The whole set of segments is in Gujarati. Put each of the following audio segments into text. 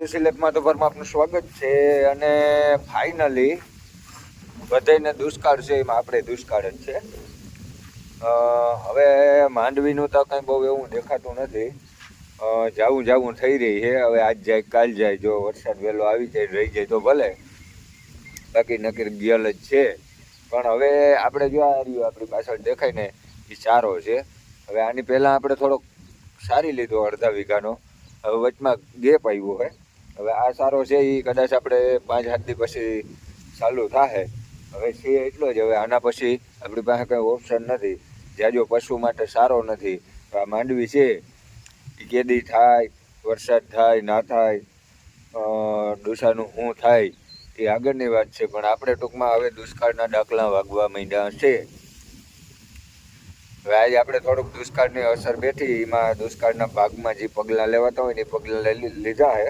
સિલેબમાં તો ભરમાં આપનું સ્વાગત છે અને ફાઇનલી બધાને દુષ્કાળ છે એમાં આપણે દુષ્કાળ જ છે. હવે માંડવીનું તો કંઈ બહુ એવું દેખાતું નથી. જાવું થઈ રહી છે. હવે આજ જાય કાલ જાય, જો વરસાદ વહેલો આવી જાય રહી જાય તો ભલે, બાકી નક્કી ગયેલ જ છે. પણ હવે આપણે જો આ રહ્યું આપણી પાછળ દેખાય ને એ સારો છે. હવે આની પહેલાં આપણે થોડોક સારી લીધો અડધા વીઘાનો, હવે વચમાં ગેપ આવ્યો હોય. હવે આ સારો છે એ કદાચ આપણે 5-7 દી પછી ચાલુ થાય. હવે છે એટલો જ. હવે આના પછી આપણી પાસે કંઈ ઓપ્શન નથી. જાજો પશુ માટે સારો નથી. આ માંડવી છે એ કેદી થાય, વરસાદ થાય ના થાય, ડોસાનું શું થાય એ આગળની વાત છે. પણ આપણે ટૂંકમાં હવે દુષ્કાળના દાખલા વાગવા માંડ્યા છે. હવે આજે આપણે થોડુંક દુષ્કાળની અસર બેઠી, એમાં દુષ્કાળના ભાગમાં જે પગલાં લેવાતા હોય ને એ પગલાં લીધા છે.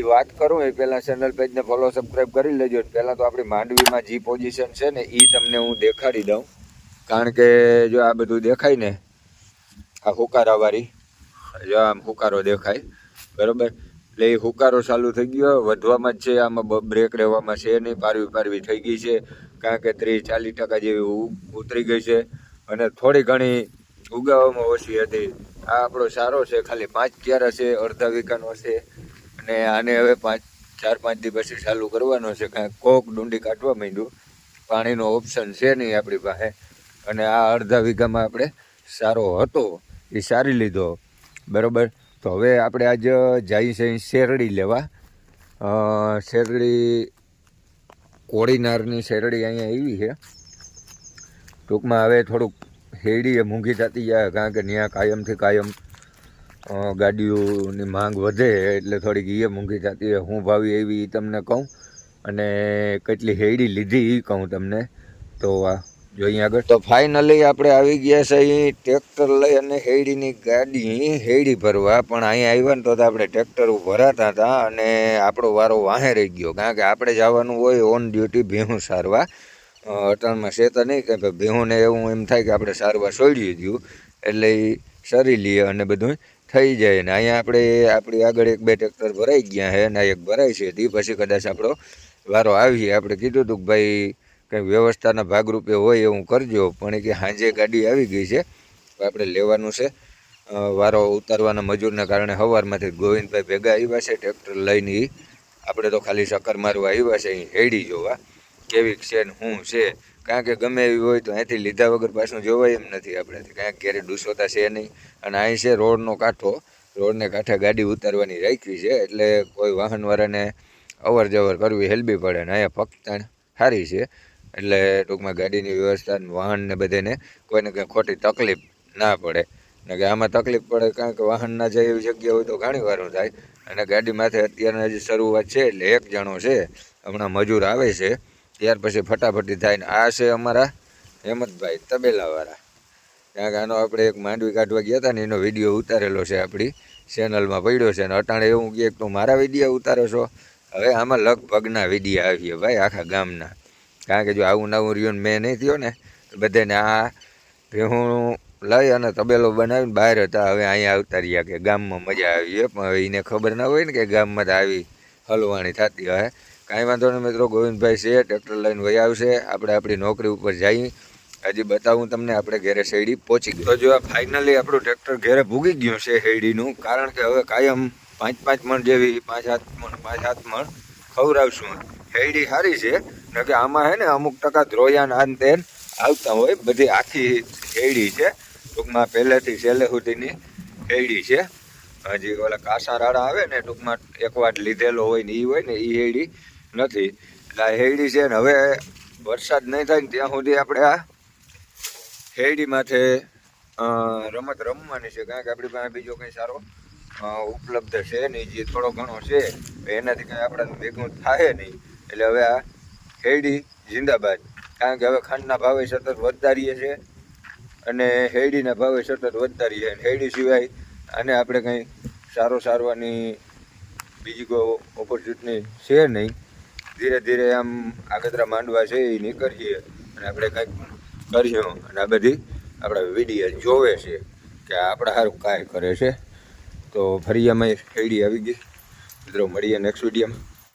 એ વાત કરું એ પહેલાં ચેનલ પેજને ફોલો સબસ્ક્રાઈબ કરી લેજો. પહેલાં તો આપણી માંડવીમાં જે પોઝિશન છે ને એ તમને હું દેખાડી દઉં. કારણ કે જો આ બધું દેખાય ને, આ હુકારાવાળી, જો આમ હુકારો દેખાય બરાબર, એટલે એ હુકારો ચાલુ થઈ ગયો, વધવામાં જ છે. આમાં બ્રેક રહેવામાં છે નહીં, પારવી થઈ ગઈ છે. કારણ કે 30-40% જેવી ઉતરી ગઈ છે અને થોડી ઘણી ઉગાવામાં ઓછી હતી. આ આપણો સારો છે, ખાલી 5 ક્યારા છે, અડધા વીઘાનો છે. અને આને હવે 4-5 દી પછી ચાલુ કરવાનો છે. કાંઈ કોક ડુંડી કાઢવા માંડ્યું, પાણીનો ઓપ્શન છે નહીં આપણી પાસે. અને આ અડધા વીઘામાં આપણે સારો હતો એ સારી લીધો બરાબર. તો હવે આપણે આજ જઈએ છીએ શેરડી લેવા. શેરડી કોડીનારની શેરડી અહીંયા આવી છે. ટૂંકમાં હવે થોડુંક શેરડી એ મોંઘી થતી જાય, કારણ કે ત્યાં કાયમથી કાયમ ગાડીઓની માંગ વધે એટલે થોડીક એ મોંઘી થતી હોય. હું ભાવી એવી તમને કહું અને કેટલી શેરડી લીધી એ કહું તમને. તો આ જોઈએ આગળ. તો ફાઇનલી આપણે આવી ગયા છે અહીં ટ્રેક્ટર લઈ અને શેરડીની ગાડી શેરડી ભરવા. પણ અહીંયા આવ્યા ને તો આપણે ટ્રેક્ટર ભરાતા હતા અને આપણો વારો વાહે રહી ગયો. કારણ કે આપણે જવાનું હોય ઓન ડ્યુટી ભેહું સારવા. અટાણમાં શેતા નહીં કે ભેહુંને એવું એમ થાય કે આપણે સારવા છોડી દઉં એટલે એ સરી લઈએ અને બધું થઈ જાય. ને અહીંયા આપણે આપણી આગળ 1-2 ટ્રેક્ટર ભરાઈ ગયા છે અને એક ભરાય છે. તે પછી કદાચ આપણો વારો આવીએ. આપણે કીધું હતું કે ભાઈ કંઈ વ્યવસ્થાના ભાગરૂપે હોય એવું કરજો, પણ કે સાંજે ગાડી આવી ગઈ છે. આપણે લેવાનું છે. વારો ઉતારવાના મજૂરના કારણે સવારમાંથી ગોવિંદભાઈ ભેગા આવ્યા છે ટ્રેક્ટર લઈને. આપણે તો ખાલી ચક્કર મારવા આવ્યા છે અહીં શેરડી જોવા કેવી છે ને શું છે. કારણ કે ગમે એવી હોય તો અહીંથી લીધા વગર પાછું જોવાય એમ નથી આપણેથી. કારણ કે ક્યારે ડૂસોતા છે નહીં. અને અહીં છે રોડનો કાંઠો, રોડને કાંઠે ગાડી ઉતારવાની રાખી છે એટલે કોઈ વાહનવાળાને અવર જવર કરવી હેલબી પડે. ને અહીંયા ફક્ત સારી છે એટલે ટૂંકમાં ગાડીની વ્યવસ્થા વાહનને બધાને કોઈને કંઈ ખોટી તકલીફ ના પડે. ને કે આમાં તકલીફ પડે કારણ કે વાહન ના જાય એવી જગ્યા હોય તો ઘણી વારું થાય. અને ગાડી માથે અત્યારના હજી શરૂઆત છે એટલે એક જણો છે, હમણાં મજૂર આવે છે ત્યાર પછી ફટાફટી થાય. ને આ છે અમારા હેમંતભાઈ તબેલાવાળા. કારણ કે આનો આપણે એક માંડવી કાઢવા ગયા હતા ને એનો વિડીયો ઉતારેલો છે, આપણી ચેનલમાં પડ્યો છે. અને અટાણે એવું કહે કે તું મારા વિડીયો ઉતારો છો. હવે આમાં લગભગના વિડીયો આવીએ ભાઈ આખા ગામના. કારણ કે જો આવું નવું રહ્યું મેં નહીં થયો ને તો બધાને આ ભેહું લઈ અને તબેલો બનાવીને બહાર હતા. હવે અહીંયા આવતા રહ્યા કે ગામમાં મજા આવી. પણ હવે એને ખબર ના હોય ને કે ગામમાં તો આવી હલવાણી થતી હોય. કાંઈ વાંધો નહીં મિત્રો, ગોવિંદભાઈ છે ટ્રેક્ટર લઈને વહી આવશે. આપણે આપણી નોકરી ઉપર જઈએ. હજી બતાવું તમને આપણે ઘેરે શેરડી પહોંચી ગઈ. તો જો આ ફાઇનલી આપણું ટ્રેક્ટર ઘેરે ભૂગી ગયું છે શેરડીનું. કારણ કે હવે કાયમ 5-5 મણ જેવી 5-7 મણ ખવડાવશું. શેરડી સારી છે ને કે આમાં છે ને અમુક ટકા ધ્રોયાન આન તેન આવતા હોય. બધી આખી શેરડી છે ટૂંકમાં, પહેલેથી છેલ્લે સુધીની શેરડી છે. હજી ઓલા કાસા રાડા આવે ને ટૂંકમાં એક વાર લીધેલો હોય ને એ શેરડી નથી. એટલે આ શેરડી છે ને હવે વરસાદ નહીં થાય ને ત્યાં સુધી આપણે આ શેરડી માથે રમત રમવાની છે. કારણ કે આપણી પાસે બીજો કંઈ સારો ઉપલબ્ધ છે નહીં. જે થોડો ઘણો છે એનાથી કંઈ આપણને ભેગું થાય નહીં. એટલે હવે આ શેરડી જિંદાબાદ. કારણ કે હવે ખાંડના ભાવે સતત વધતા રહીએ છે અને શેરડીના ભાવે સતત વધતા રહીએ. શેરડી સિવાય આને આપણે કંઈ સારવાની બીજી કોઈ ઓપોર્ચ્યુનિટી છે નહીં. ધીરે ધીરે આમ આગતરા માંડવા છે એ નીકળીએ અને આપણે કંઈક કરીએ. અને આ બધી આપણા વિડીયો જોવે છે કે આપણા સારું કાંઈ કરે છે. તો ફરી અમે શેરડી આવી ગઈ મિત્રો મળીએ નેક્સ્ટ વિડીયોમાં.